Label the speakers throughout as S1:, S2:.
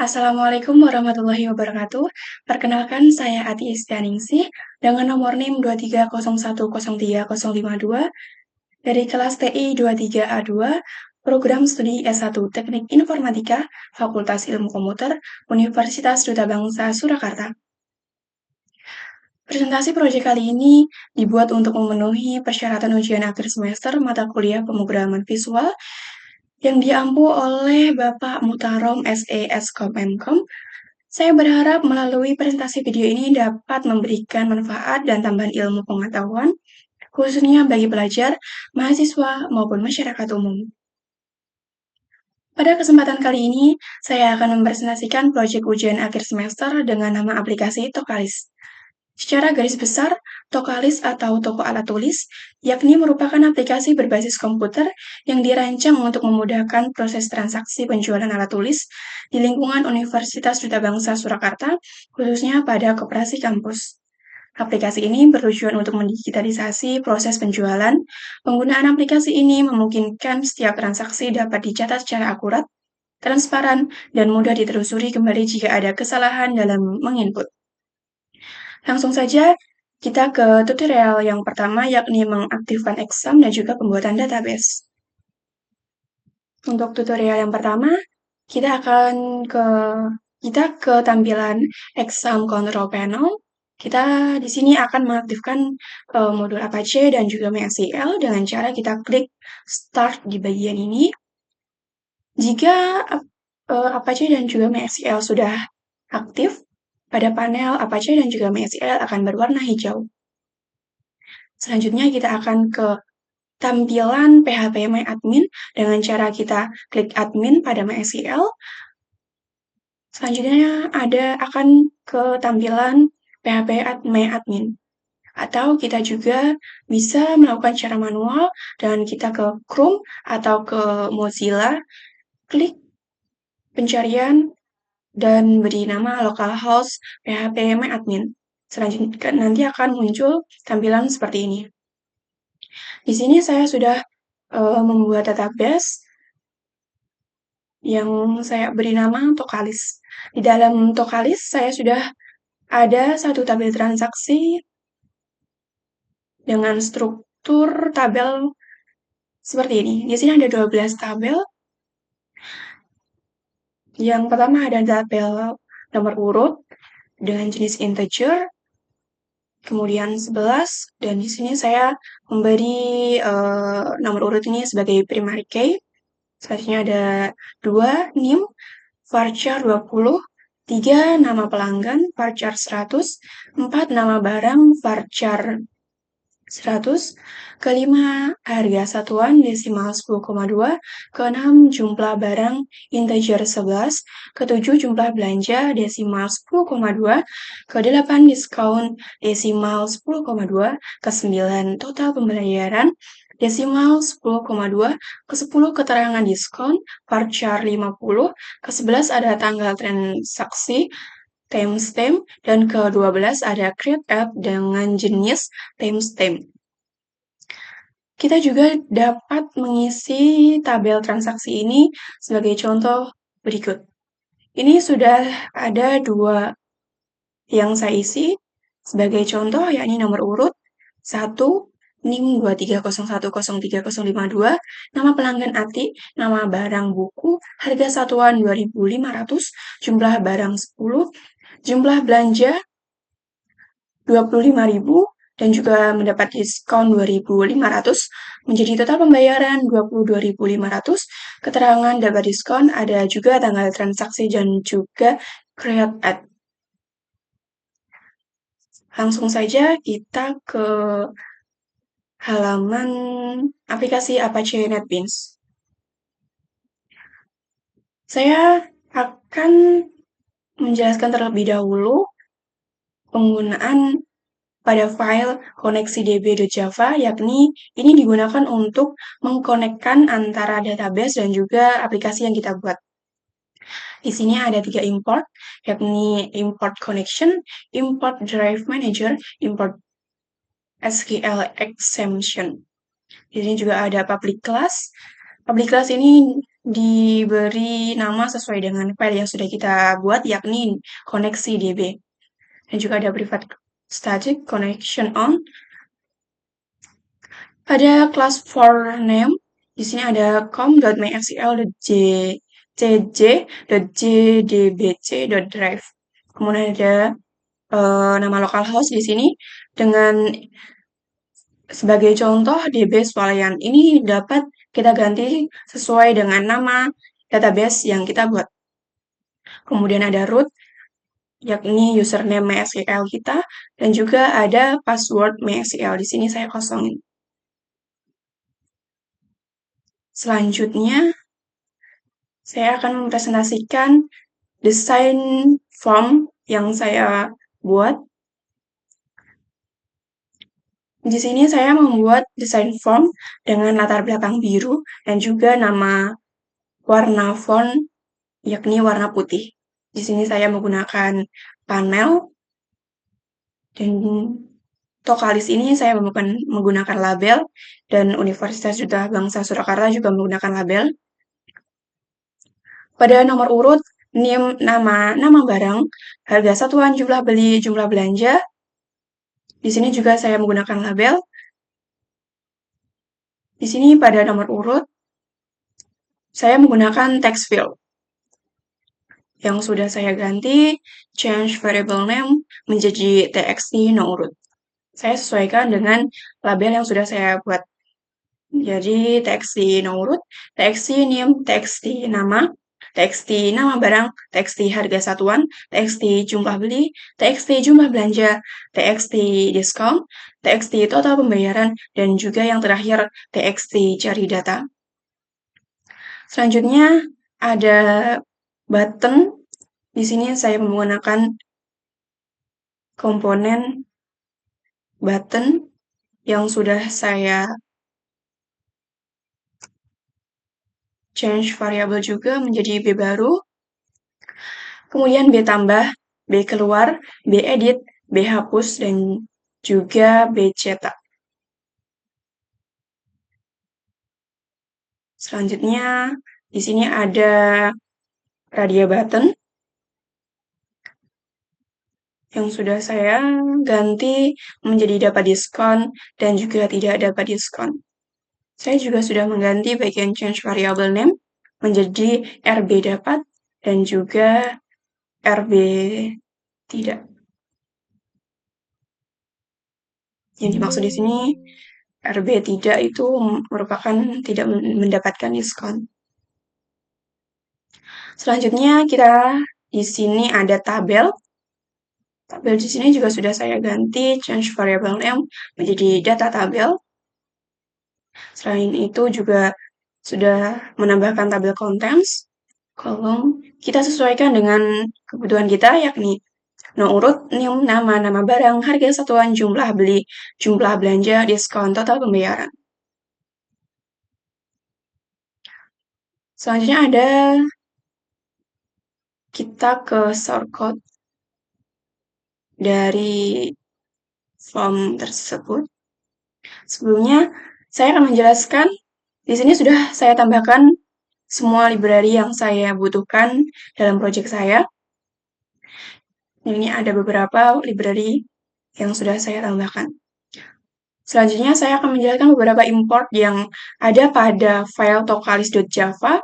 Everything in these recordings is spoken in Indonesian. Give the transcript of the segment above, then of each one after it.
S1: Assalamualaikum warahmatullahi wabarakatuh. Perkenalkan, saya Ati Istianingsih dengan nomor NIM 230103052 dari kelas TI 23A2, Program Studi S1 Teknik Informatika, Fakultas Ilmu Komputer, Universitas Duta Bangsa Surakarta. Presentasi proyek kali ini dibuat untuk memenuhi persyaratan ujian akhir semester mata kuliah pemrograman visual yang diampu oleh Bapak Mutarom SE Skom Mkom. Saya berharap melalui presentasi video ini dapat memberikan manfaat dan tambahan ilmu pengetahuan, khususnya bagi pelajar, mahasiswa, maupun masyarakat umum. Pada kesempatan kali ini, saya akan mempresentasikan proyek ujian akhir semester dengan nama aplikasi Tokalis. Secara garis besar, Tokalis atau toko alat tulis, yakni merupakan aplikasi berbasis komputer yang dirancang untuk memudahkan proses transaksi penjualan alat tulis di lingkungan Universitas Duta Bangsa Surakarta, khususnya pada koperasi kampus. Aplikasi ini bertujuan untuk mendigitalisasi proses penjualan. Penggunaan aplikasi ini memungkinkan setiap transaksi dapat dicatat secara akurat, transparan, dan mudah ditelusuri kembali jika ada kesalahan dalam menginput. Langsung saja kita ke tutorial yang pertama, yakni mengaktifkan exam dan juga pembuatan database. Untuk tutorial yang pertama, kita ke tampilan exam control panel. Kita di sini akan mengaktifkan modul Apache dan juga MySQL dengan cara kita klik start di bagian ini. Jika Apache dan juga MySQL sudah aktif, pada panel Apache dan juga MySQL akan berwarna hijau. Selanjutnya kita akan ke tampilan PHP MyAdmin dengan cara kita klik admin pada MySQL. Selanjutnya akan ke tampilan PHP MyAdmin. Atau kita juga bisa melakukan secara manual dan kita ke Chrome atau ke Mozilla, klik pencarian dan beri nama localhost PHP MyAdmin. Selanjutnya nanti akan muncul tampilan seperti ini. Di sini saya sudah membuat database yang saya beri nama Tokalis. Di dalam Tokalis saya sudah ada satu tabel transaksi dengan struktur tabel seperti ini. Di sini ada 12 tabel. Yang pertama ada tabel nomor urut dengan jenis integer, kemudian 11, dan di sini saya memberi nomor urut ini sebagai primary key. Selanjutnya ada 2 NIM, varchar 20, 3 nama pelanggan, varchar 100, 4 nama barang, varchar 100, kelima harga satuan desimal 10,2, keenam jumlah barang integer 11, ketujuh jumlah belanja desimal 10,2, kedelapan diskon desimal 10,2, kesembilan total pembayaran desimal 10,2, ke-10 keterangan diskon, varchar 50, ke-11 ada tanggal transaksi, timestamp, dan ke-12 ada create app dengan jenis timestamp. Kita juga dapat mengisi tabel transaksi ini sebagai contoh berikut. Ini sudah ada 2 yang saya isi sebagai contoh, yakni nomor urut 1, NIM 230103052, nama pelanggan Ati, nama barang buku, harga satuan 2.500, jumlah barang 10, jumlah belanja 25.000, dan juga mendapat diskon 2.500, menjadi total pembayaran 22.500, keterangan dapat diskon, ada juga tanggal transaksi dan juga create ad. Langsung saja kita ke halaman aplikasi Apache NetBeans. Saya akan menjelaskan terlebih dahulu penggunaan pada file koneksi db.java, yakni ini digunakan untuk mengkonekkan antara database dan juga aplikasi yang kita buat. Di sini ada 3 import, yakni import connection, import drive manager, import SQL exemption. Di sini juga ada public class. Public class ini diberi nama sesuai dengan file yang sudah kita buat, yakni koneksi DB. Dan juga ada private static connection on. Pada class for name, di sini ada com.mysql.cj.jdbc.drive. Kemudian ada nama localhost di sini dengan sebagai contoh DB swalayan. Ini dapat kita ganti sesuai dengan nama database yang kita buat. Kemudian ada root, yakni username MySQL kita, dan juga ada password MySQL. Di sini saya kosongin. Selanjutnya, saya akan mempresentasikan desain form yang saya buat. Di sini saya membuat desain form dengan latar belakang biru dan juga nama warna font, yakni warna putih. Di sini saya menggunakan panel, dan Tokalis ini saya menggunakan label, dan Universitas Duta Bangsa Surakarta juga menggunakan label. Pada nomor urut, NIM, nama barang, harga satuan, jumlah beli, jumlah belanja. Di sini juga saya menggunakan label. Di sini pada nomor urut, saya menggunakan text field yang sudah saya ganti change variable name menjadi txt no urut. Saya sesuaikan dengan label yang sudah saya buat. Jadi txt no urut, txt name, txt nama, txt nama barang, txt harga satuan, txt jumlah beli, txt jumlah belanja, txt diskon, txt total pembayaran, dan juga yang terakhir txt cari data. Selanjutnya ada button. Di sini saya menggunakan komponen button yang sudah saya change variable juga menjadi B baru. Kemudian B tambah, B keluar, B edit, B hapus, dan juga B cetak. Selanjutnya, di sini ada radia button yang sudah saya ganti menjadi dapat diskon dan juga tidak dapat diskon. Saya juga sudah mengganti bagian change variable name menjadi RB dapat dan juga RB tidak. Yang dimaksud di sini RB tidak itu merupakan tidak mendapatkan diskon. Selanjutnya kita di sini ada tabel. Tabel di sini juga sudah saya ganti change variable name menjadi data tabel. Selain itu juga sudah menambahkan tabel contents, kolom. Kita sesuaikan dengan kebutuhan kita, yakni no urut, NIM, nama barang, harga satuan, jumlah beli, jumlah belanja, diskon, total pembayaran. Selanjutnya ada kita ke shortcode dari form tersebut. Sebelumnya, saya akan menjelaskan, di sini sudah saya tambahkan semua library yang saya butuhkan dalam project saya. Ini ada beberapa library yang sudah saya tambahkan. Selanjutnya, saya akan menjelaskan beberapa import yang ada pada file tokalis.java.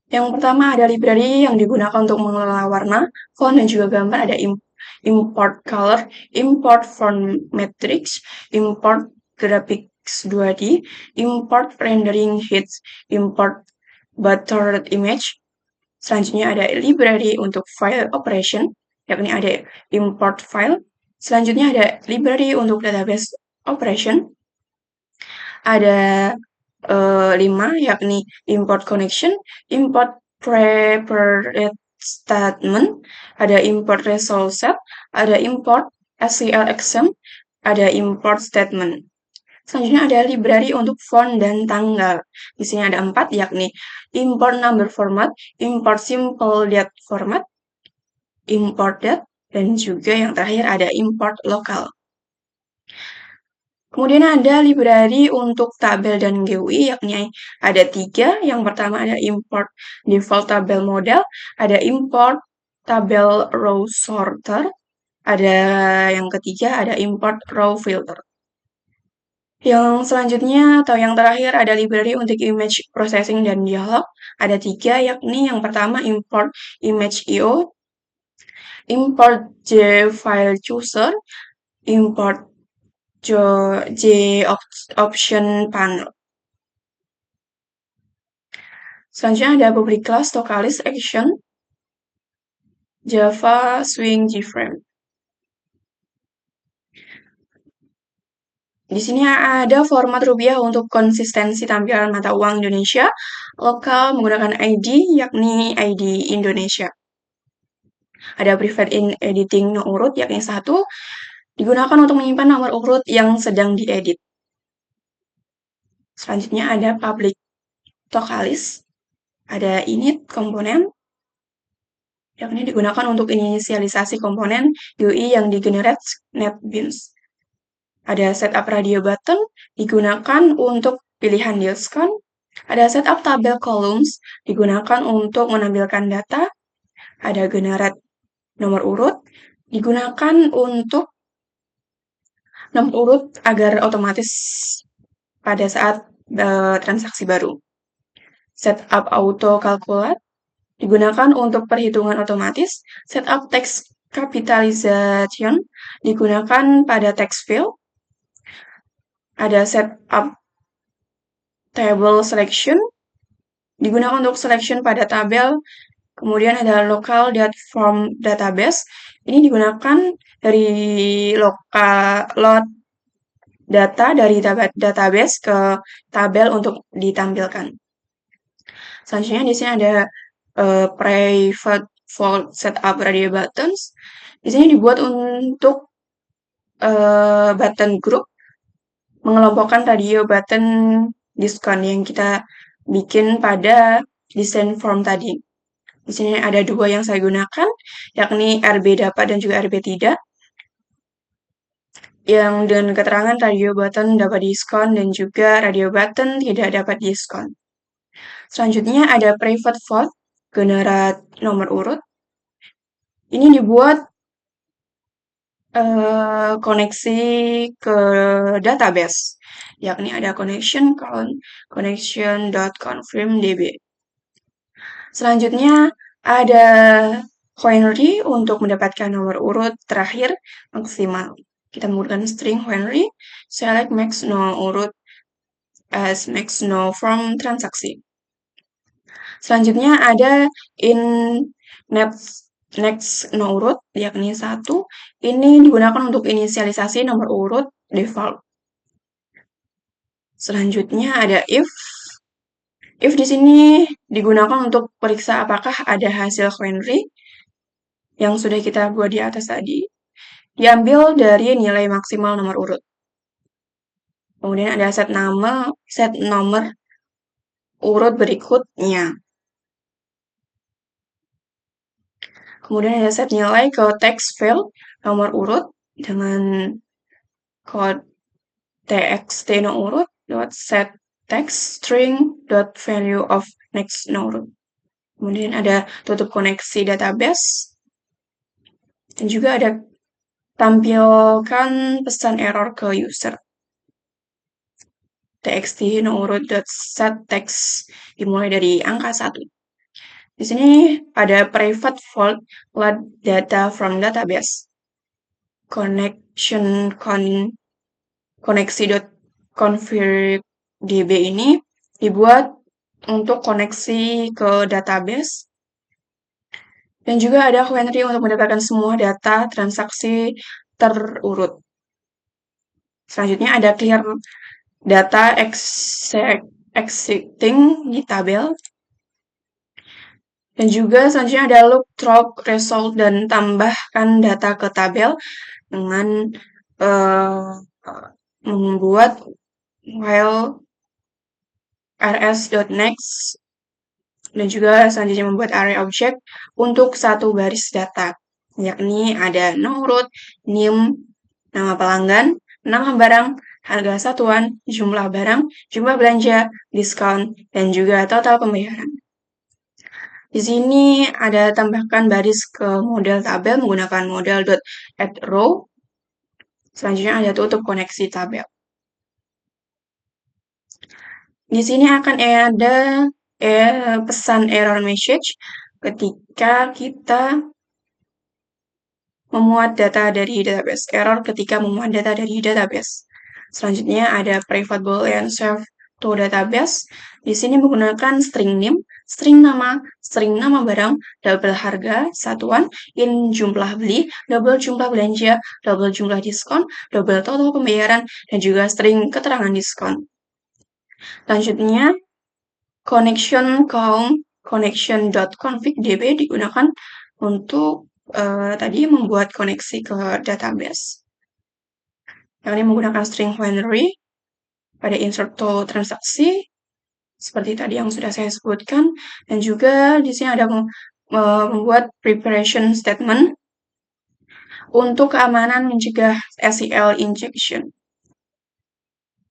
S1: Yang pertama ada library yang digunakan untuk mengelola warna, font, dan juga gambar. Ada import color, import font matrix, import graphics 2D, import rendering hits, import buttered image. Selanjutnya ada library untuk file operation, yakni ada import file. Selanjutnya ada library untuk database operation. Ada 5, yakni import connection, import prepared statement, ada import result set, ada import SQL exam, ada import statement. Selanjutnya ada library untuk font dan tanggal. Di sini ada 4, yakni import number format, import simple date format, import date, dan juga yang terakhir ada import local. Kemudian ada library untuk tabel dan GUI, yakni ada 3. Yang pertama ada import default tabel model, ada import tabel row sorter, ada yang ketiga ada import row filter. Yang selanjutnya atau yang terakhir ada library untuk image processing dan dialog. Ada 3, yakni yang pertama import image.io, import jFileChooser, import JOptionPanel. Selanjutnya ada public class Tocalis Action, Java Swing Gframe. Di sini ada format rupiah untuk konsistensi tampilan mata uang Indonesia, lokal menggunakan ID, yakni ID Indonesia. Ada private in editing no urut, yakni 1, digunakan untuk menyimpan nomor urut yang sedang diedit. Selanjutnya ada public Tocalis, ada init komponen, yakni digunakan untuk inisialisasi komponen UI yang digenerate NetBeans. Ada setup radio button, digunakan untuk pilihan diskon. Ada setup tabel columns, digunakan untuk menampilkan data. Ada generate nomor urut, digunakan untuk nomor urut agar otomatis pada saat transaksi baru. Setup auto calculate, digunakan untuk perhitungan otomatis. Setup text capitalization, digunakan pada text field. Ada setup table selection, digunakan untuk selection pada tabel. Kemudian ada local form database, ini digunakan dari load data dari database ke tabel untuk ditampilkan. Selanjutnya di sini ada private vault setup radio buttons. Di sini dibuat untuk button group, mengelompokkan radio button diskon yang kita bikin pada desain form tadi. Di sini ada 2 yang saya gunakan, yakni RB dapat dan juga RB tidak. Yang dengan keterangan radio button dapat diskon dan juga radio button tidak dapat diskon. Selanjutnya ada private vault, generate nomor urut. Ini dibuat koneksi ke database, yakni ada connection.confirmdb. Selanjutnya ada query untuk mendapatkan nomor urut terakhir maksimal. Kita menggunakan string query, select max no urut as max no from transaksi. Selanjutnya ada in next no urut, yakni 1. Ini digunakan untuk inisialisasi nomor urut default. Selanjutnya ada if. If di sini digunakan untuk periksa apakah ada hasil query yang sudah kita buat di atas tadi, diambil dari nilai maksimal nomor urut. Kemudian ada set nomor urut berikutnya. Kemudian ada set nilai ke text field nomor urut dengan code txt no urut .set text string .value of next no urut. Kemudian ada tutup koneksi database. Dan juga ada tampilkan pesan error ke user. txt no urut .set text dimulai dari angka 1. Di sini ada private vault load data from database. Koneksi.config.db ini dibuat untuk koneksi ke database. Dan juga ada query untuk mendapatkan semua data transaksi terurut. Selanjutnya ada clear data exiting di tabel. Dan juga selanjutnya ada look through result dan tambahkan data ke tabel dengan membuat while rs.next dan juga selanjutnya membuat array object untuk satu baris data, yakni ada no urut, name, nama pelanggan, nama barang, harga satuan, jumlah barang, jumlah belanja, diskon, dan juga total pembayaran. Di sini ada tambahkan baris ke model tabel menggunakan model add row. Selanjutnya ada tutup koneksi tabel. Di sini akan ada pesan error message ketika kita memuat data dari database. Error ketika memuat data dari database. Selanjutnya ada private boolean save to database. Di sini menggunakan string name, string nama barang, double harga, satuan, in jumlah beli, double jumlah belanja, double jumlah diskon, double total pembayaran, dan juga string keterangan diskon. Selanjutnya, connection count connection.config.db digunakan untuk tadi membuat koneksi ke database. Yang ini menggunakan string binary pada insert to transaksi seperti tadi yang sudah saya sebutkan, dan juga di sini ada membuat preparation statement untuk keamanan mencegah SQL injection.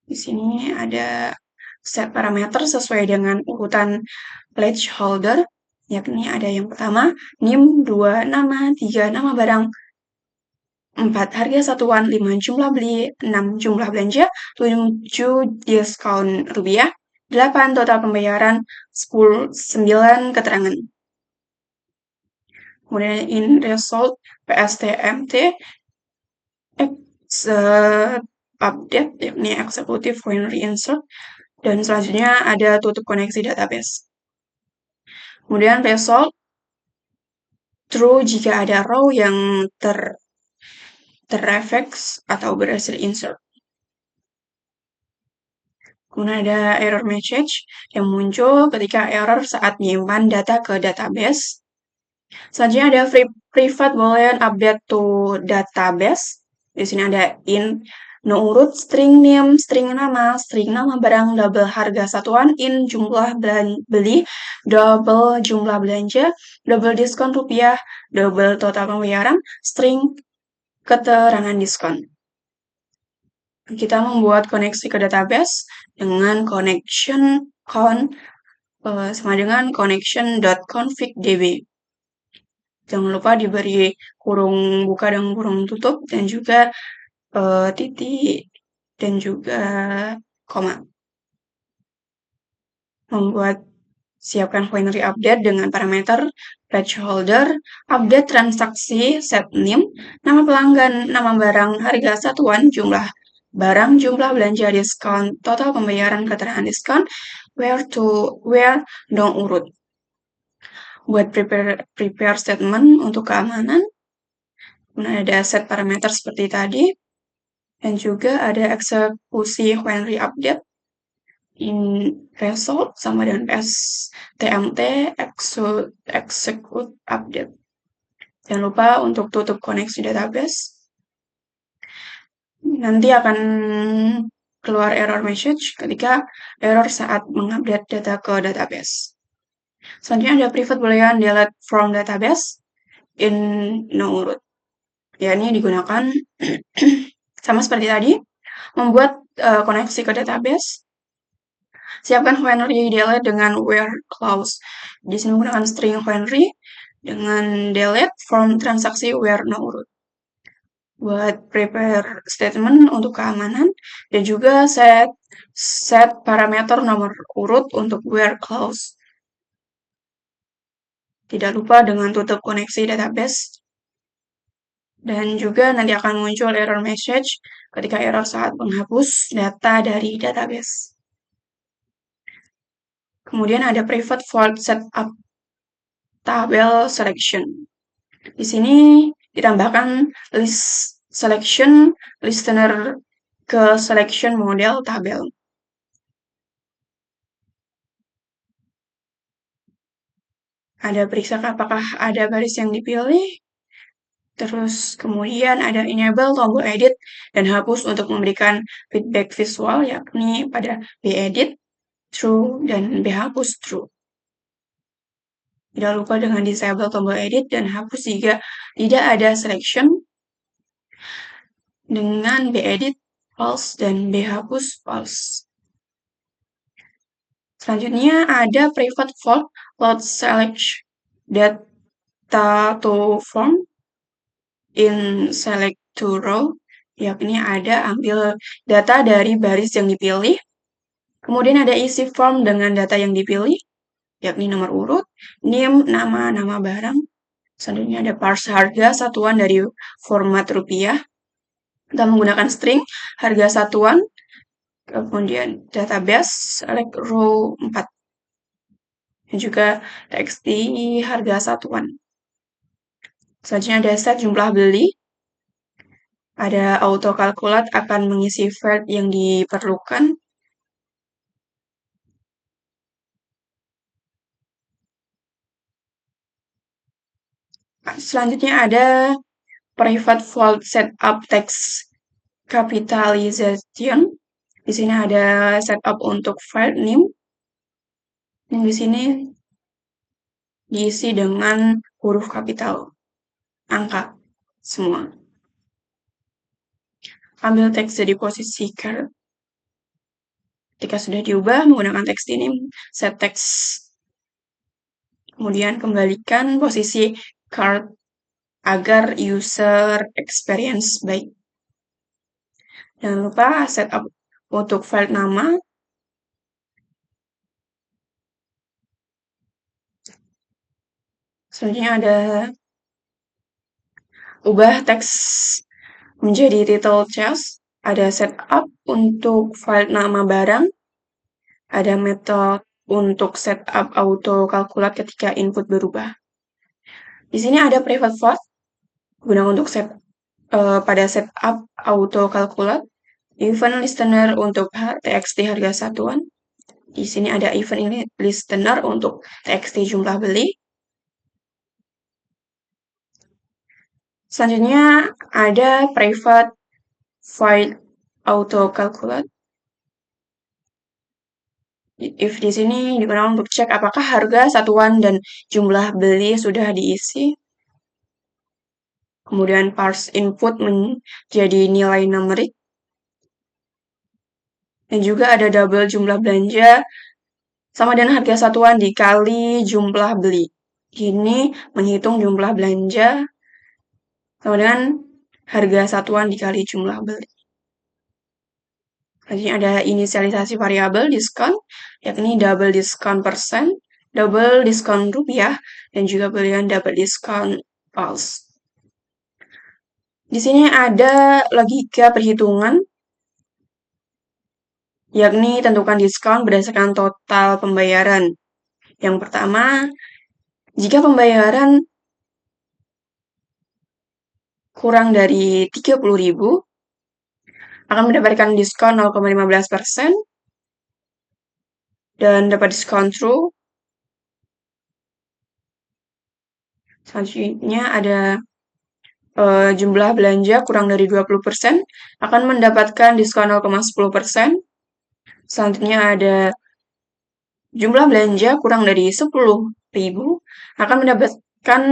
S1: Di sini ada set parameter sesuai dengan urutan placeholder, yakni ada yang pertama, NIM, 2 nama, 3 nama barang, 4 harga satuan, 5 jumlah beli, 6 jumlah belanja, 7 diskon rupiah, 8 total pembayaran, 9 keterangan. Kemudian in result pstmt update, yakni executive binary insert, dan selanjutnya ada tutup koneksi database. Kemudian result true jika ada row yang terefeks atau berhasil insert. Kemudian ada error message yang muncul ketika error saat menyimpan data ke database. Selanjutnya ada private boolean update to database. Di sini ada in, no urut, string name, string nama barang, double harga satuan, in jumlah beli, double jumlah belanja, double diskon rupiah, double total pembayaran, string keterangan diskon. Kita membuat koneksi ke database dengan connection con sama dengan connection.config.db. Jangan lupa diberi kurung buka dan kurung tutup, dan juga titik dan juga koma. Siapkan binary update dengan parameter placeholder, update transaksi, set name, nama pelanggan, nama barang, harga satuan, jumlah barang, jumlah belanja, diskon, total pembayaran, keterangan diskon, where, no urut. Buat prepare statement untuk keamanan, ada set parameter seperti tadi, dan juga ada eksekusi binary update in result sama dengan pstmt execute update. Jangan lupa untuk tutup koneksi database. Nanti akan keluar error message ketika error saat mengupdate data ke database. Selanjutnya ada private boolean delete from database in no root. Ya, ini digunakan sama seperti tadi, membuat koneksi ke database. Siapkan binary delete dengan where clause. Di sini menggunakan string binary dengan delete from transaksi where no root. Buat prepare statement untuk keamanan, dan juga set parameter nomor urut untuk where clause. Tidak lupa dengan tutup koneksi database. Dan juga nanti akan muncul error message ketika error saat menghapus data dari database. Kemudian ada private vault setup tabel selection. Di sini ditambahkan list selection listener ke selection model tabel. Ada periksa apakah ada baris yang dipilih. Terus kemudian ada enable tombol edit dan hapus untuk memberikan feedback visual, yakni pada bedit true dan bhapus true. Tidak lupa dengan disable tombol edit dan hapus jika tidak ada selection. Dengan bedit false, dan B hapus false. Selanjutnya ada private float load select data to form in select to row, yakni ada ambil data dari baris yang dipilih, kemudian ada isi form dengan data yang dipilih, yakni nomor urut, NIM, nama barang. Selanjutnya ada parse harga satuan dari format rupiah. Kita menggunakan string harga satuan, kemudian database select row 4. Dan juga txt harga satuan. Selanjutnya ada set jumlah beli. Ada autocalculate akan mengisi field yang diperlukan. Selanjutnya ada private float setup text capitalization. Di sini ada setup untuk file name. Yang di sini diisi dengan huruf kapital, angka semua. Ambil teks dari posisi char. Ketika sudah diubah menggunakan teks ini, set text. Kemudian kembalikan posisi card agar user experience baik. Jangan lupa setup untuk file nama. Selanjutnya ada ubah teks menjadi title chest. Ada setup untuk file nama barang. Ada metode untuk setup autocalculate ketika input berubah. Di sini ada private float guna untuk pada setup autocalculate, event listener untuk txt harga satuan. Di sini ada event listener untuk txt jumlah beli. Selanjutnya ada private file autocalculate. If di sini digunakan untuk cek apakah harga satuan dan jumlah beli sudah diisi. Kemudian parse input menjadi nilai numerik. Dan juga ada double jumlah belanja sama dengan harga satuan dikali jumlah beli. Ini menghitung jumlah belanja sama dengan harga satuan dikali jumlah beli. Selanjutnya ada inisialisasi variabel diskon, yakni double diskon persen, double diskon rupiah, dan juga pilihan double diskon false. Di sini ada logika perhitungan, yakni tentukan diskon berdasarkan total pembayaran. Yang pertama, jika pembayaran kurang dari 30.000, akan mendapatkan diskon 0,15% dan dapat diskon true. Selanjutnya ada jumlah belanja kurang dari 20%, akan mendapatkan diskon 0,10%. Selanjutnya ada jumlah belanja kurang dari 10.000, akan mendapatkan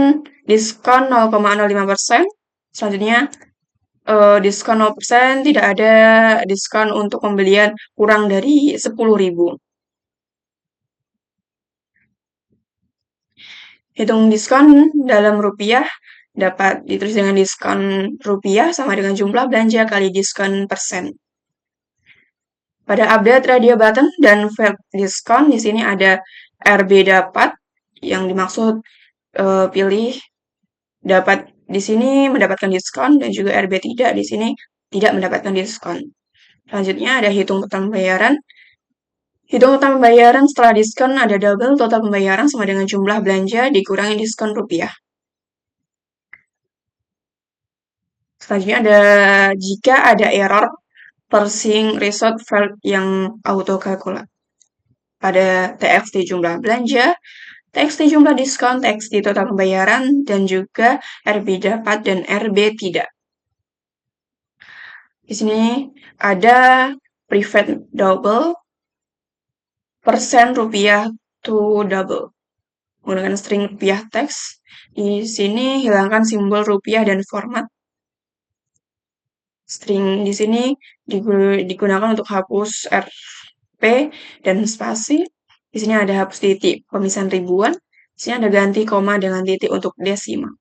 S1: diskon 0,05%. Selanjutnya diskon 0%, tidak ada diskon untuk pembelian kurang dari 10.000. Hitung diskon dalam rupiah dapat ditulis dengan diskon rupiah sama dengan jumlah belanja kali diskon persen. Pada update radio button dan field diskon, di sini ada RB dapat, yang dimaksud pilih dapat di sini mendapatkan diskon, dan juga RB tidak, di sini tidak mendapatkan diskon. Selanjutnya ada hitung total pembayaran. Hitung total pembayaran setelah diskon ada double total pembayaran sama dengan jumlah belanja dikurangi diskon rupiah. Selanjutnya ada jika ada error parsing result field yang autocalculate. Pada txt jumlah belanja, txt jumlah diskon, txt total pembayaran, dan juga RB dapat dan RB tidak. Di sini ada private double, persen rupiah to double. Menggunakan string rupiah teks. Di sini hilangkan simbol rupiah dan format. String di sini digunakan untuk hapus RP dan spasi. Di sini ada hapus titik pemisahan ribuan. Di sini ada ganti koma dengan titik untuk desimal.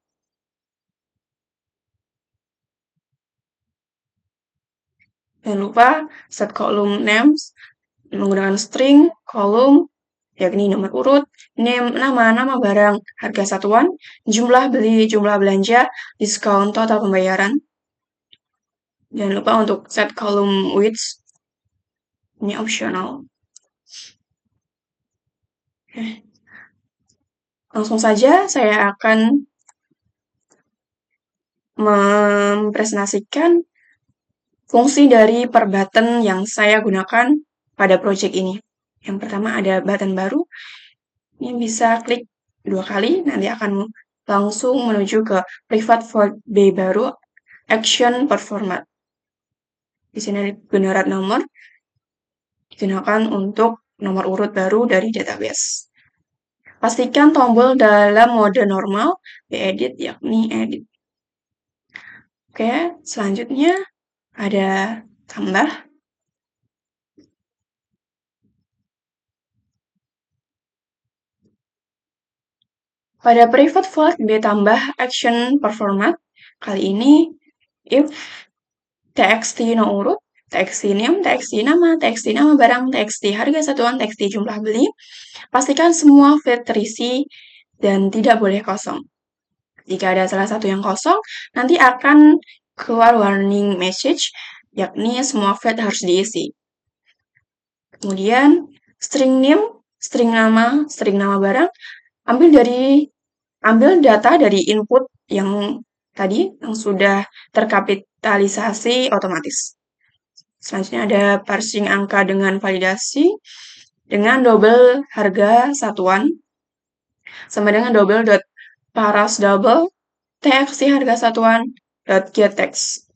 S1: Jangan lupa set column names menggunakan string, kolom, yakni nomor urut, name, nama barang, harga satuan, jumlah beli, jumlah belanja, diskon, total pembayaran. Jangan lupa untuk set column width, ini optional. Langsung saja saya akan mempresentasikan fungsi dari per button yang saya gunakan pada project ini. Yang pertama ada button baru. Ini bisa klik 2 kali, nanti akan langsung menuju ke private void B baru, action per format. Di sini ada generat nomor, digunakan untuk nomor urut baru dari database. Pastikan tombol dalam mode normal, edit, yakni edit. Oke, selanjutnya ada tambah. Pada private void B tambah action per format, kali ini if txt no urut, txt name, txt nama barang, txt harga satuan, txt jumlah beli, pastikan semua field terisi dan tidak boleh kosong. Jika ada salah satu yang kosong, nanti akan keluar warning message, yakni semua field harus diisi. Kemudian string name, string nama barang, ambil data dari input yang tadi yang sudah terkapitalisasi otomatis. Selanjutnya ada parsing angka dengan validasi dengan double harga satuan sama dengan double dot paras double txt harga satuan dot get text.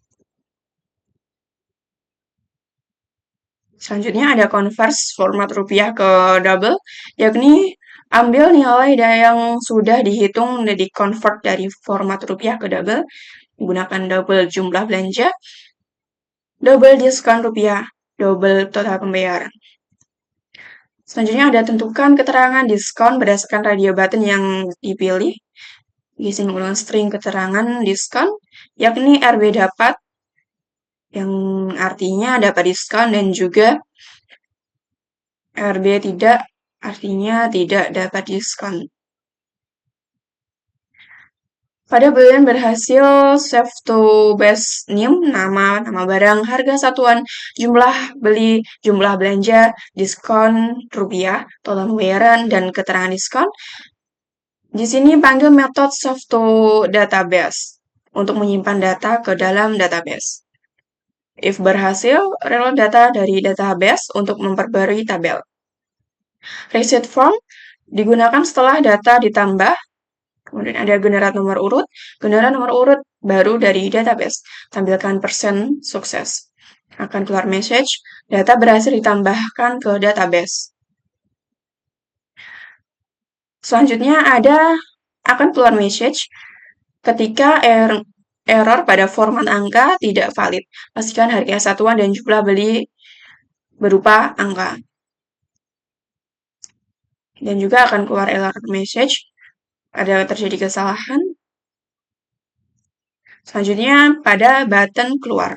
S1: Selanjutnya ada convert format rupiah ke double, yakni ambil nilai yang sudah dihitung dan di-convert dari format rupiah ke double, menggunakan double jumlah belanja, double diskon rupiah, double total pembayaran. Selanjutnya ada tentukan keterangan diskon berdasarkan radio button yang dipilih. Di sini menggunakan string keterangan diskon, yakni RB dapat, yang artinya dapat diskon, dan juga RB tidak, artinya tidak dapat diskon. Pada belian berhasil save to base name, nama barang, harga satuan, jumlah beli, jumlah belanja, diskon rupiah, total pembayaran, dan keterangan diskon. Di sini panggil metode save to database untuk menyimpan data ke dalam database. If berhasil, reload data dari database untuk memperbarui tabel. Reset form digunakan setelah data ditambah. Kemudian ada generat nomor urut baru dari database. Tampilkan persen sukses. Akan keluar message, data berhasil ditambahkan ke database. Selanjutnya akan keluar message ketika error pada format angka tidak valid. Pastikan harga satuan dan jumlah beli berupa angka. Dan juga akan keluar error message, ada terjadi kesalahan. Selanjutnya pada button keluar.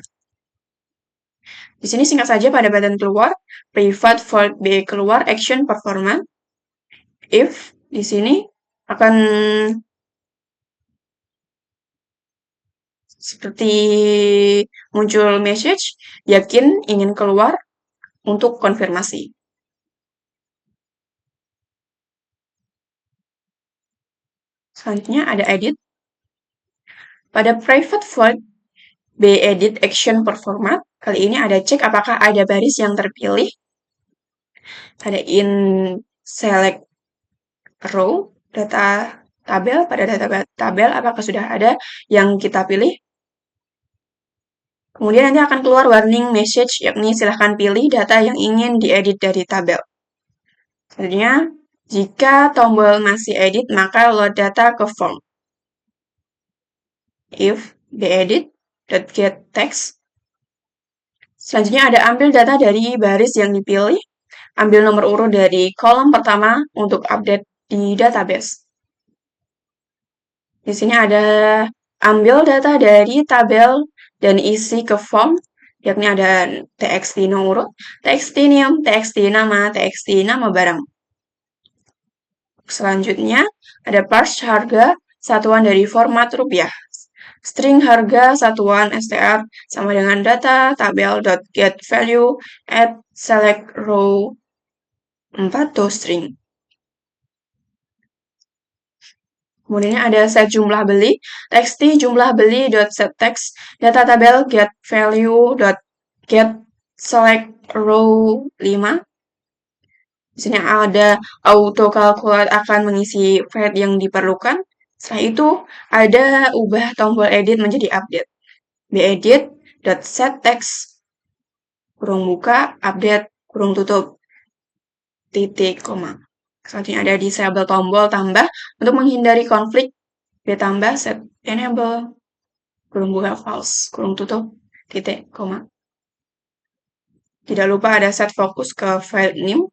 S1: Di sini singkat saja pada button keluar, private void B keluar, action performance. If di sini akan seperti muncul message, yakin ingin keluar untuk konfirmasi. Selanjutnya ada edit. Pada private void B edit action per format, kali ini ada cek apakah ada baris yang terpilih. Ada in select row, data tabel, pada data tabel apakah sudah ada yang kita pilih. Kemudian nanti akan keluar warning message, yakni silahkan pilih data yang ingin diedit dari tabel. Selanjutnya, jika tombol masih edit, maka load data ke form. If the edit.getText, Selanjutnya ada ambil data dari baris yang dipilih. Ambil nomor urut dari kolom pertama untuk update di database. Di sini ada ambil data dari tabel dan isi ke form, yakni ada txt nomor urut, txt name, txt nama barang. Selanjutnya ada parse harga satuan dari format rupiah. String harga satuan str sama dengan data tabel.getValue at select row 4 toString. Kemudian ada set jumlah beli, txt jumlah beli set text, data tabel get value get select row 5. Di sini ada auto calculate akan mengisi field yang diperlukan. Setelah itu ada ubah tombol edit menjadi update. Bedit set text kurung buka update kurung tutup titik koma. Selanjutnya ada disable tombol tambah untuk menghindari konflik. Ditambah set enable kurung buka false kurung tutup titik koma. Tidak lupa ada set fokus ke file name.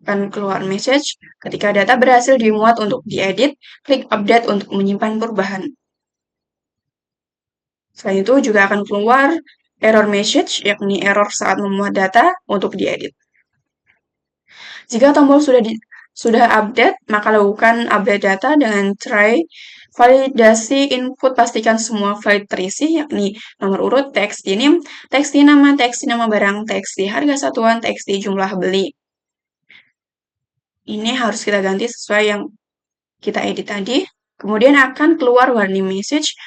S1: Akan keluar message ketika data berhasil dimuat untuk diedit, klik update untuk menyimpan perubahan. Selain itu juga akan keluar error message, yakni error saat memuat data untuk diedit. Jika tombol sudah update, maka lakukan update data dengan try validasi input, pastikan semua file terisi, yakni nomor urut, txt name, txt nama barang, txt harga satuan, txt jumlah beli. Ini harus kita ganti sesuai yang kita edit tadi. Kemudian akan keluar warning message,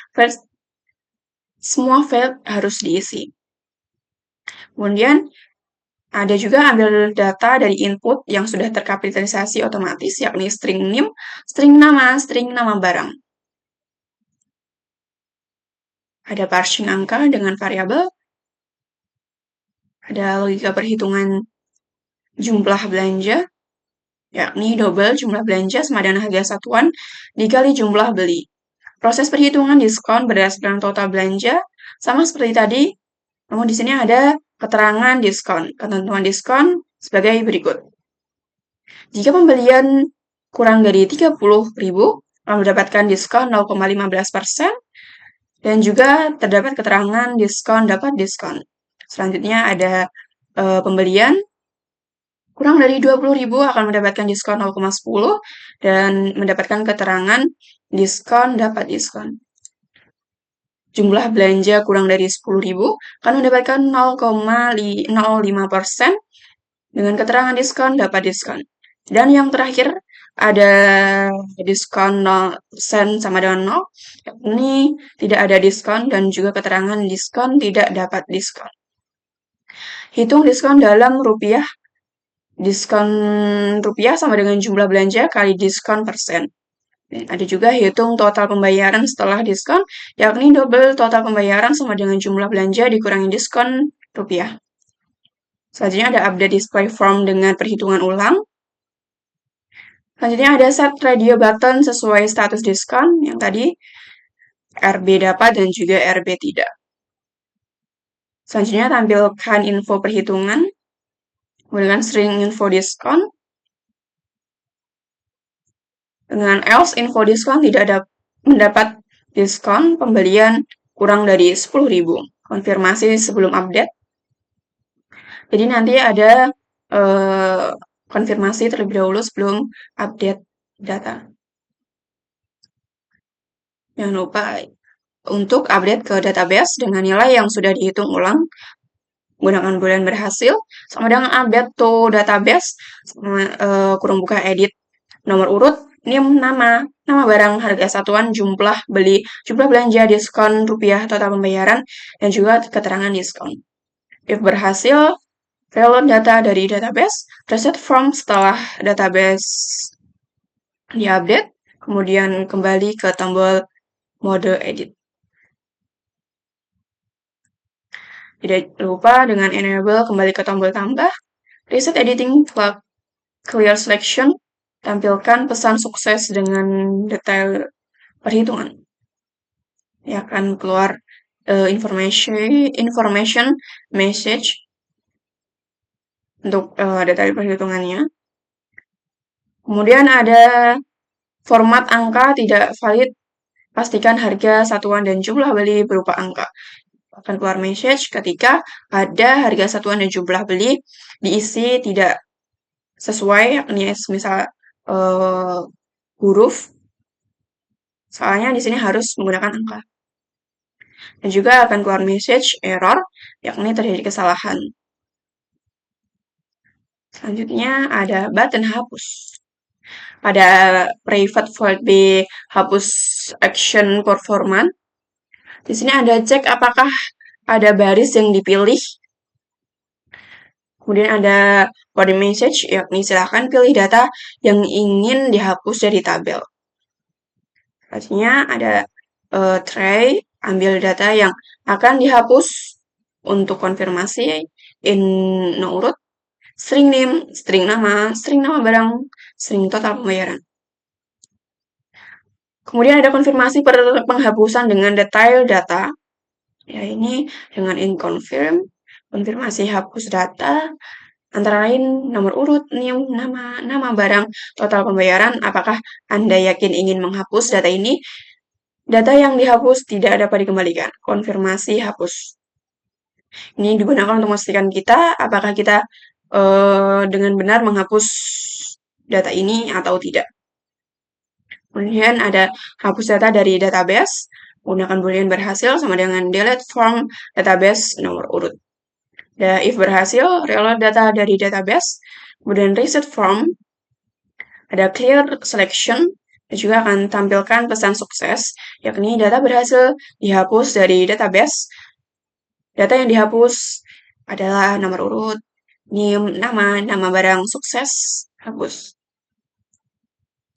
S1: semua file harus diisi. Kemudian ada juga ambil data dari input yang sudah terkapitalisasi otomatis, yakni string name, string nama barang. Ada parsing angka dengan variabel. Ada logika perhitungan jumlah belanja, yakni double jumlah belanja sama dengan harga satuan dikali jumlah beli. Proses perhitungan diskon berdasarkan total belanja sama seperti tadi, namun di sini ada keterangan diskon. Ketentuan diskon sebagai berikut. Jika pembelian kurang dari 30.000, mendapatkan diskon 0,15%, dan juga terdapat keterangan diskon dapat diskon. Selanjutnya ada pembelian kurang dari 20.000 akan mendapatkan diskon 0,10 dan mendapatkan keterangan diskon dapat diskon. Jumlah belanja kurang dari 10.000 akan mendapatkan 0,05% dengan keterangan diskon dapat diskon. Dan yang terakhir ada diskon 0% sama dengan 0, ini tidak ada diskon dan juga keterangan diskon tidak dapat diskon. Hitung diskon dalam rupiah. Diskon rupiah sama dengan jumlah belanja kali diskon persen. Dan ada juga hitung total pembayaran setelah diskon, yakni double total pembayaran sama dengan jumlah belanja dikurangi diskon rupiah. Selanjutnya ada update display form dengan perhitungan ulang. Selanjutnya ada set radio button sesuai status diskon yang tadi RB dapat dan juga RB tidak. Selanjutnya tampilkan info perhitungan dengan string info diskon. Dengan else info diskon tidak ada mendapat diskon pembelian kurang dari 10.000. Konfirmasi sebelum update. Jadi nanti ada konfirmasi terlebih dahulu sebelum update data. Jangan lupa untuk update ke database dengan nilai yang sudah dihitung ulang menggunakan boolean berhasil sama dengan update to database kurung buka edit nomor urut name nama barang harga satuan jumlah beli jumlah belanja diskon rupiah total pembayaran dan juga keterangan diskon. If berhasil download data dari database, reset form setelah database diupdate, kemudian kembali ke tombol mode edit. Tidak lupa dengan enable kembali ke tombol tambah, reset editing clear selection, tampilkan pesan sukses dengan detail perhitungan. Ya, akan keluar information message untuk data perhitungannya. Kemudian ada format angka tidak valid, pastikan harga satuan dan jumlah beli berupa angka. Akan keluar message ketika ada harga satuan dan jumlah beli diisi tidak sesuai, yakni misal huruf, soalnya di sini harus menggunakan angka. Dan juga akan keluar message error, yakni terjadi kesalahan. Selanjutnya ada button hapus. Pada private void B hapus action performance, di sini ada cek apakah ada baris yang dipilih. Kemudian ada body message, yakni silakan pilih data yang ingin dihapus dari tabel. Selanjutnya ada try, ambil data yang akan dihapus untuk konfirmasi in no urut, string name, string nama barang, string total pembayaran. Kemudian ada konfirmasi penghapusan dengan detail data. Ya, ini dengan in confirm, konfirmasi hapus data, antara lain nomor urut, NIM, nama barang, total pembayaran. Apakah Anda yakin ingin menghapus data ini? Data yang dihapus tidak dapat dikembalikan. Konfirmasi hapus. Ini digunakan untuk memastikan kita apakah kita dengan benar menghapus data ini atau tidak. Kemudian ada hapus data dari database. Gunakan boolean berhasil sama dengan delete from database nomor urut. Ada if berhasil, reload data dari database. Kemudian reset from. Ada clear selection. Dan juga akan tampilkan pesan sukses, yakni data berhasil dihapus dari database. Data yang dihapus adalah nomor urut, NIM, nama barang, sukses, hapus.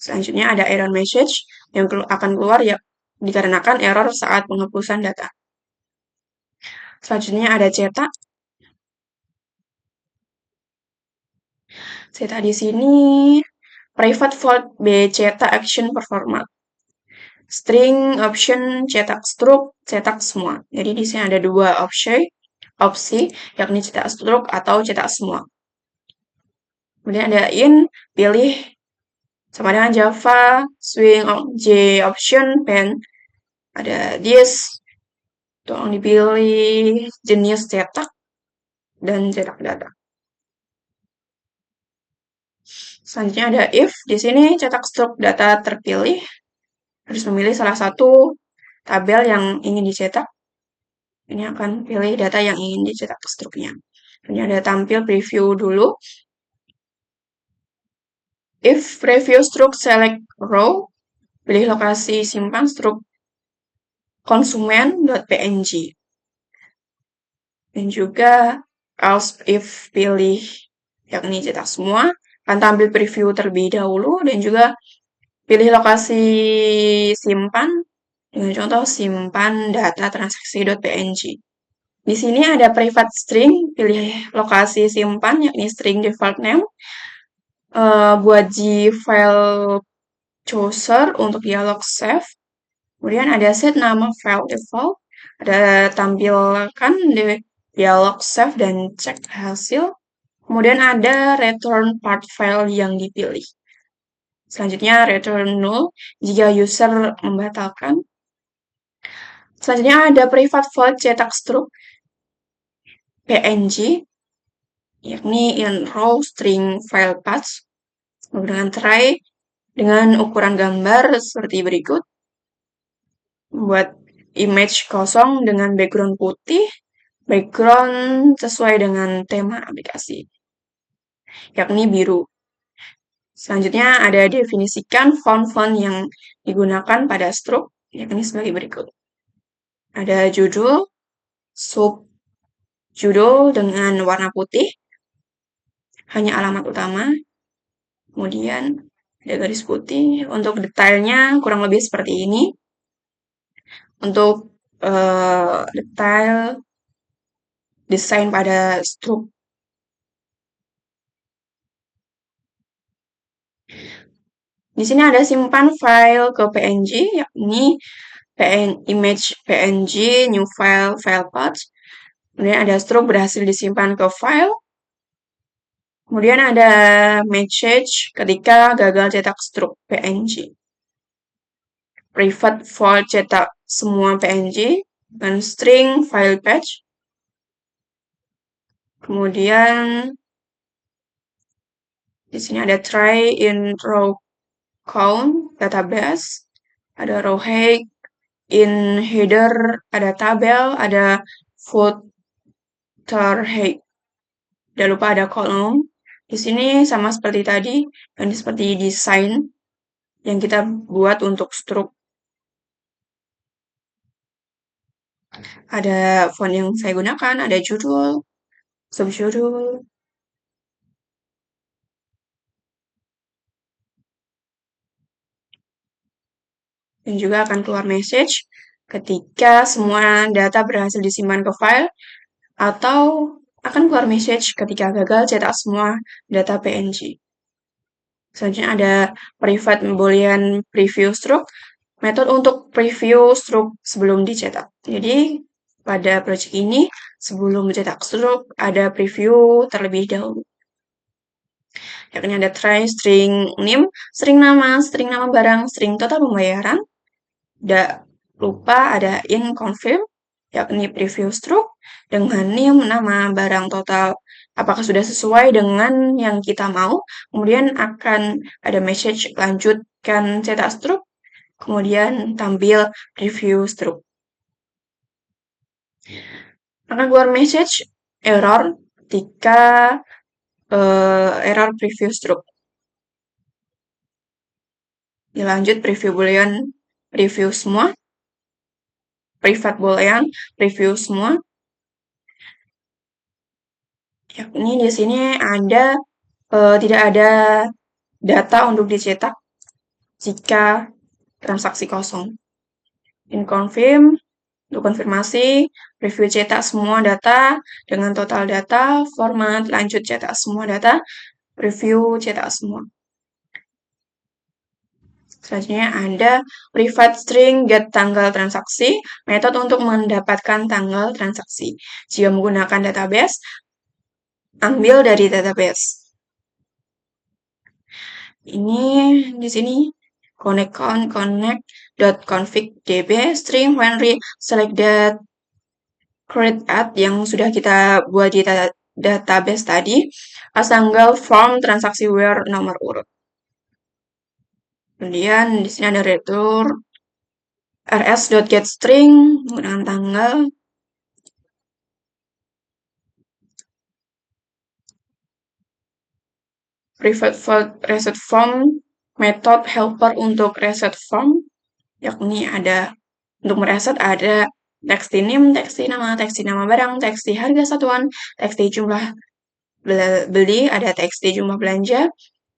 S1: Selanjutnya ada error message yang akan keluar ya dikarenakan error saat penghapusan data. Selanjutnya ada cetak. Cetak di sini private void B cetak action performance. String option cetak struk, cetak semua. Jadi di sini ada dua opsi yakni cetak struk atau cetak semua. Kemudian ada in, pilih sama dengan Java, swing J option pen. Ada this, tolong dipilih jenis cetak dan cetak data. Selanjutnya ada if, di sini cetak struk data terpilih. Harus memilih salah satu tabel yang ingin dicetak. Ini akan pilih data yang ingin dicetak struknya. Ini ada tampil preview dulu. If preview struk select row, pilih lokasi simpan struk konsumen.png. Dan juga else if pilih yakni cetak semua, akan tampil preview terlebih dahulu dan juga pilih lokasi simpan dengan contoh simpan data transaksi.png. Di sini ada private string, pilih lokasi simpan yakni string default name. Buat G file chooser untuk dialog save. Kemudian ada set nama file default, ada tampilkan di dialog save dan cek hasil. Kemudian ada return part file yang dipilih. Selanjutnya return null jika user membatalkan. Selanjutnya ada private void cetak struk PNG, yakni in row string file path menggunakan try dengan ukuran gambar seperti berikut. Buat image kosong dengan background putih, background sesuai dengan tema aplikasi, yakni biru. Selanjutnya ada definisikan font yang digunakan pada struk, yakni sebagai berikut. Ada judul, subjudul dengan warna putih, hanya alamat utama. Kemudian ada garis putih. Untuk detailnya kurang lebih seperti ini. Untuk detail desain pada struk. Di sini ada simpan file ke PNG, yakni image PNG, new file, file path. Kemudian ada stroke berhasil disimpan ke file. Kemudian ada message ketika gagal cetak stroke PNG. Private for cetak semua PNG dan string file patch. Kemudian di sini ada try in row count database, ada row height, in header ada tabel, ada footer height. Jangan lupa ada kolom. Di sini sama seperti tadi, dan seperti desain yang kita buat untuk stroke. Ada font yang saya gunakan, ada judul, subjudul, dan juga akan keluar message ketika semua data berhasil disimpan ke file, atau akan keluar message ketika gagal cetak semua data PNG. Selanjutnya ada private boolean preview stroke, metode untuk preview stroke sebelum dicetak. Jadi pada project ini sebelum mencetak stroke ada preview terlebih dahulu. Yakni ada try string name, string nama barang, string total pembayaran. Tidak lupa ada in confirm, yakni preview stroke dengan name nama barang total apakah sudah sesuai dengan yang kita mau. Kemudian akan ada message lanjutkan cetak stroke, kemudian tampil preview stroke. Akan keluar message error ketika error preview stroke. Dilanjut preview boolean review semua, private boolean review semua. Yakni di sini ada tidak ada data untuk dicetak jika transaksi kosong. In confirm untuk konfirmasi, review cetak semua data dengan total data, format lanjut cetak semua data, review cetak semua. Selanjutnya ada private string get tanggal transaksi, metode untuk mendapatkan tanggal transaksi. Jika menggunakan database, ambil dari database. Ini di sini connect.config db string binary select that create add yang sudah kita buat di database tadi, pas tanggal form transaksi where nomor urut. Kemudian di sini ada return rs.getString menggunakan tanggal. Private for reset form, method helper untuk reset form, yakni ada untuk mereset ada txt name, txt nama barang, txt harga satuan, txt jumlah beli, ada txt jumlah belanja,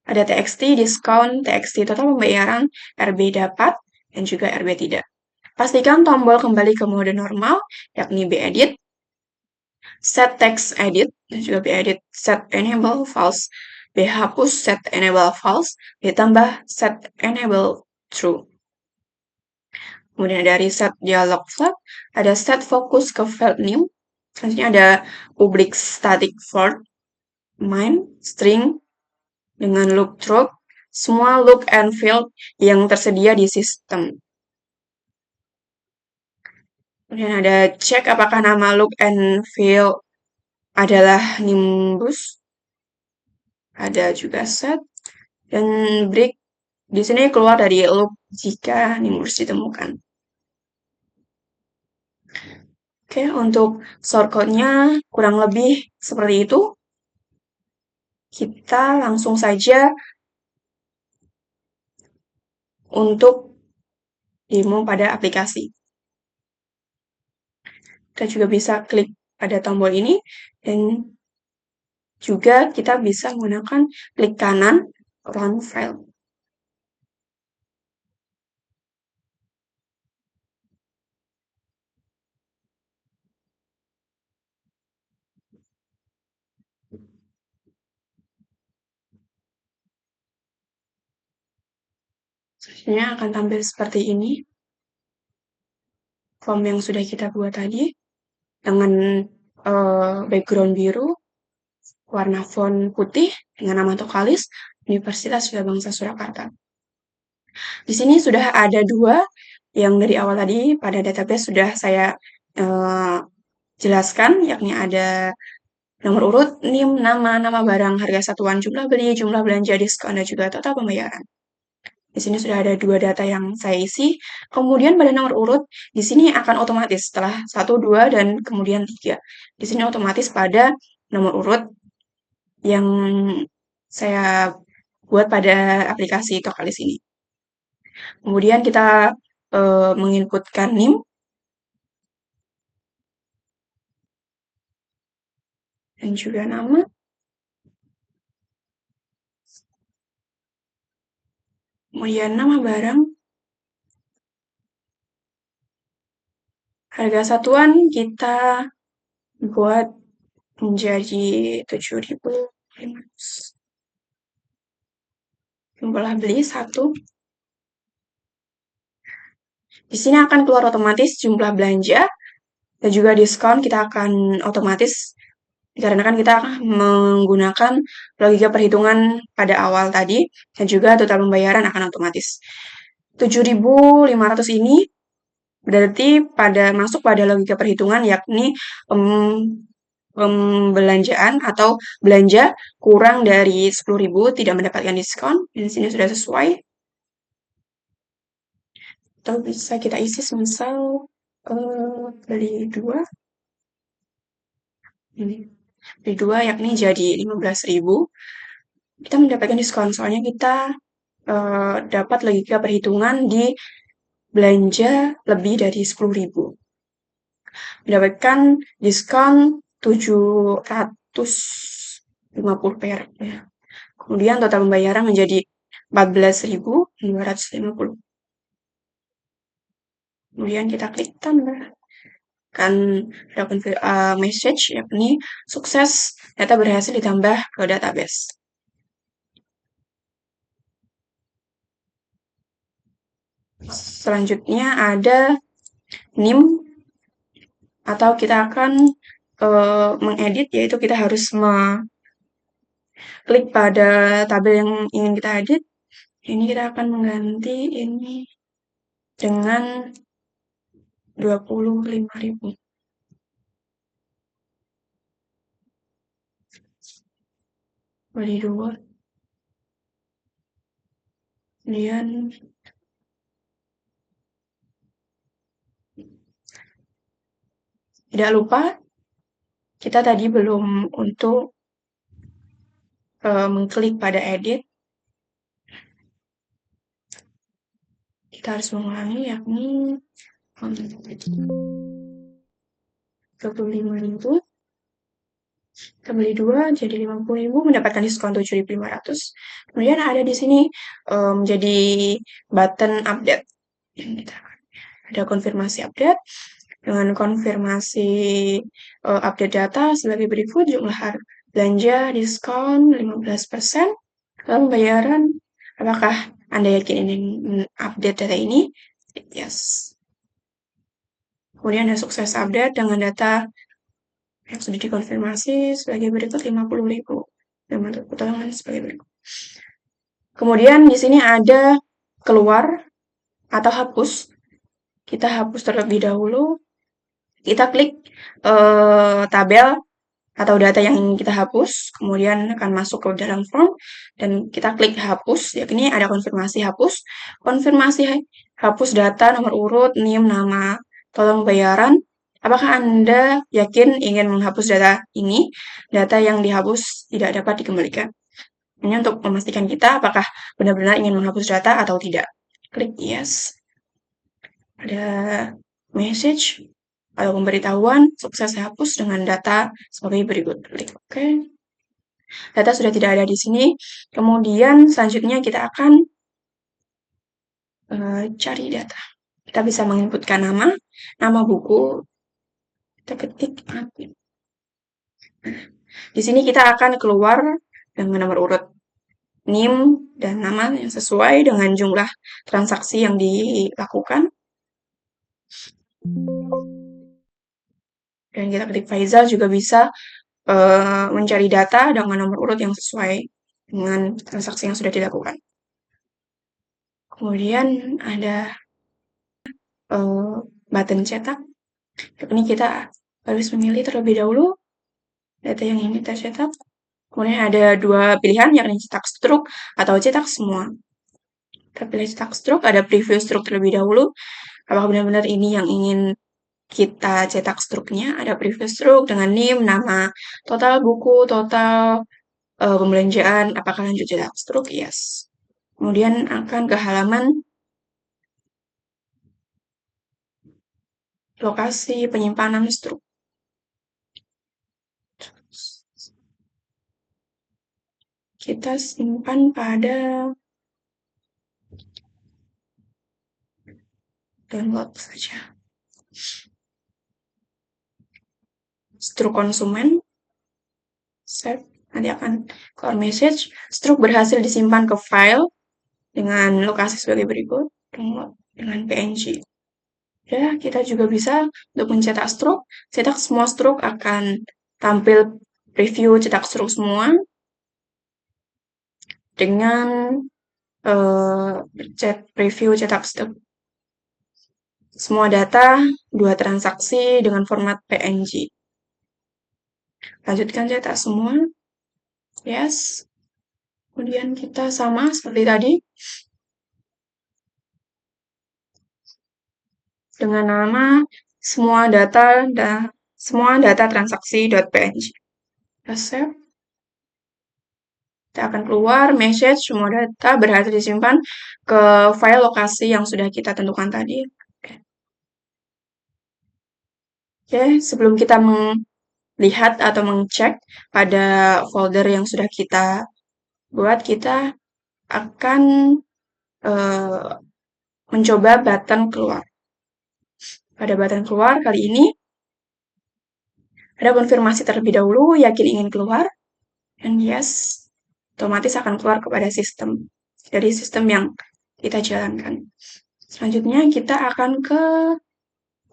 S1: ada txt diskon, txt total pembayaran, rb dapat, dan juga rb tidak. Pastikan tombol kembali ke mode normal, yakni bedit, set text edit, dan juga bedit set enable false, hapus set enable false, ditambah set enable true. Kemudian ada reset dialog flag, ada set fokus ke field name, selanjutnya ada public static void main string dengan loop trope, semua look and field yang tersedia di sistem. Kemudian ada cek apakah nama look and field adalah Nimbus. Ada juga set dan break. Di sini keluar dari loop jika Nimbus ditemukan. Oke, untuk shortcut-nya kurang lebih seperti itu. Kita langsung saja untuk demo pada aplikasi. Kita juga bisa klik pada tombol ini dan juga kita bisa menggunakan klik kanan run file. Selanjutnya akan tampil seperti ini. form yang sudah kita buat tadi dengan background biru, warna font putih dengan nama vokalis Universitas Wilayah Surakarta. Di sini sudah ada dua yang dari awal tadi pada database sudah saya jelaskan, yakni ada nomor urut, NIM, nama barang, harga satuan, jumlah beli, jumlah belanja, diskon, dan juga total pembayaran. Di sini sudah ada dua data yang saya isi. Kemudian pada nomor urut, di sini akan otomatis setelah 1, 2, dan kemudian 3. Di sini otomatis pada nomor urut yang saya buat pada aplikasi Tokalis ini. Kemudian kita menginputkan NIM dan juga nama. Kemudian nama barang. Harga satuan kita buat menjadi 7.500. Jumlah beli 1. Di sini akan keluar otomatis jumlah belanja dan juga diskon kita akan otomatis dikarenakan kita akan menggunakan logika perhitungan pada awal tadi dan juga total pembayaran akan otomatis. 7.500 ini berarti masuk pada logika perhitungan yakni pembelanjaan atau belanja kurang dari 10.000 tidak mendapatkan diskon. Di sini sudah sesuai. Atau bisa kita isi semisal beli 2. Ini. Beli 2 yakni jadi 15.000. Kita mendapatkan diskon soalnya kita dapat logika perhitungan di belanja lebih dari 10.000. Mendapatkan diskon 750 perak ya. Kemudian total pembayaran menjadi 14.250. Kemudian kita klik tambah. Kan ada message yakni sukses, data berhasil ditambah ke database. Selanjutnya ada NIM atau kita akan mengedit, yaitu kita harus klik pada tabel yang ingin kita edit. Ini kita akan mengganti ini dengan 25.000. Beli 2. Kemudian tidak lupa kita tadi belum untuk mengklik pada edit. Kita harus mengulangi yakni 25.000. Kita beli 2 jadi 50.000, mendapatkan diskon 7.500. Kemudian ada di sini jadi button update. Ada konfirmasi update. Dengan konfirmasi update data sebagai berikut: jumlah belanja, diskon 15%, lalu pembayaran. Apakah Anda yakin ini update data ini? Yes. Kemudian ada sukses update dengan data yang sudah dikonfirmasi sebagai berikut 50.000. Dan bentuk potongan sebagai berikut. Kemudian di sini ada keluar atau hapus. Kita hapus terlebih dahulu. Kita klik tabel atau data yang ingin kita hapus, kemudian akan masuk ke dalam form, dan kita klik hapus, yakni ada konfirmasi hapus. Konfirmasi hapus data, nomor urut, NIM, nama, total pembayaran. Apakah Anda yakin ingin menghapus data ini? Data yang dihapus tidak dapat dikembalikan. Ini untuk memastikan kita apakah benar-benar ingin menghapus data atau tidak. Klik yes. Ada message atau pemberitahuan sukses hapus dengan data sebagai berikut. Klik OK. Data sudah tidak ada di sini. Kemudian selanjutnya kita akan cari data. Kita bisa menginputkan nama buku. Kita ketik admin. Di sini kita akan keluar dengan nomor urut NIM dan nama yang sesuai dengan jumlah transaksi yang dilakukan. Dan kita ketik Faizal juga bisa mencari data dengan nomor urut yang sesuai dengan transaksi yang sudah dilakukan. Kemudian ada button cetak. Ini kita harus memilih terlebih dahulu data yang ingin kita cetak. Kemudian ada dua pilihan, yakni cetak struk atau cetak semua. Kita pilih cetak struk, ada preview struk terlebih dahulu. Apakah benar-benar ini yang ingin kita cetak struknya? Ada preview struk dengan NIM, nama, total buku, total pembelanjaan, apakah lanjut cetak struk? Yes. Kemudian akan ke halaman lokasi penyimpanan struk. Kita simpan pada download saja. Struk konsumen, save, nanti akan keluar message. Struk berhasil disimpan ke file dengan lokasi sebagai berikut, download dengan PNG. Ya, kita juga bisa untuk mencetak struk, cetak semua struk akan tampil preview cetak struk semua dengan preview cetak struk semua data, 2 transaksi dengan format PNG. Lanjutkan cetak semua. Yes. Kemudian kita sama seperti tadi. Dengan nama semua data transaksi.png. Kita save. Kita akan keluar message semua data berhasil disimpan ke file lokasi yang sudah kita tentukan tadi. Oke, sebelum kita melihat atau mengecek pada folder yang sudah kita buat, kita akan mencoba button keluar. Pada button keluar kali ini, ada konfirmasi terlebih dahulu, yakin ingin keluar, dan yes, otomatis akan keluar kepada sistem, dari sistem yang kita jalankan. Selanjutnya kita akan ke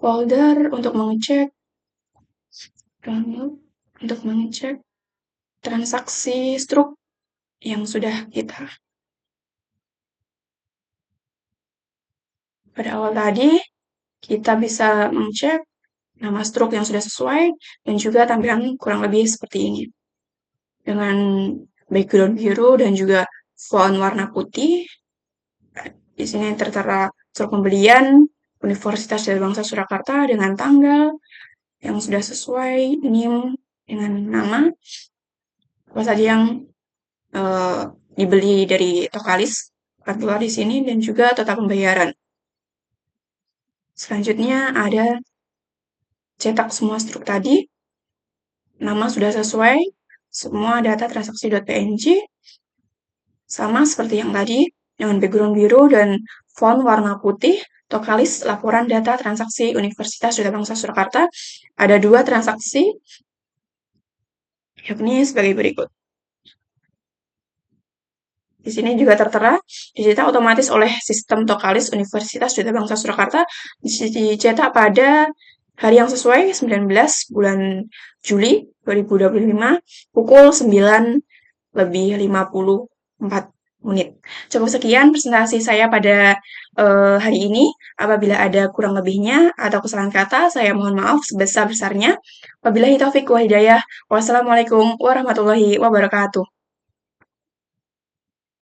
S1: folder untuk mengecek download, untuk mengecek transaksi struk yang sudah kita. Pada awal tadi, kita bisa mengecek nama struk yang sudah sesuai dan juga tampilan kurang lebih seperti ini. Dengan background biru dan juga font warna putih. Di sini tertera struk pembelian Universitas Bangsa Surakarta dengan tanggal yang sudah sesuai, NIM dengan nama, apa saja yang dibeli dari Tokalis akan keluar di sini, dan juga total pembayaran. Selanjutnya ada cetak semua struk tadi, nama sudah sesuai, semua data transaksi.png, sama seperti yang tadi, dengan background biru dan font warna putih, Tokalis laporan data transaksi Universitas Bangsa Surakarta, ada 2 transaksi, yakni sebagai berikut. Di sini juga tertera, dicetak otomatis oleh sistem Tokalis Universitas Bangsa Surakarta, dicetak pada hari yang sesuai 19 bulan Juli 2025 pukul 9:54. Cukup sekian presentasi saya pada hari ini. Apabila ada kurang lebihnya atau kesalahan kata, saya mohon maaf sebesar-besarnya. Wabillahi taufiq wa hidayah. Wassalamualaikum warahmatullahi wabarakatuh.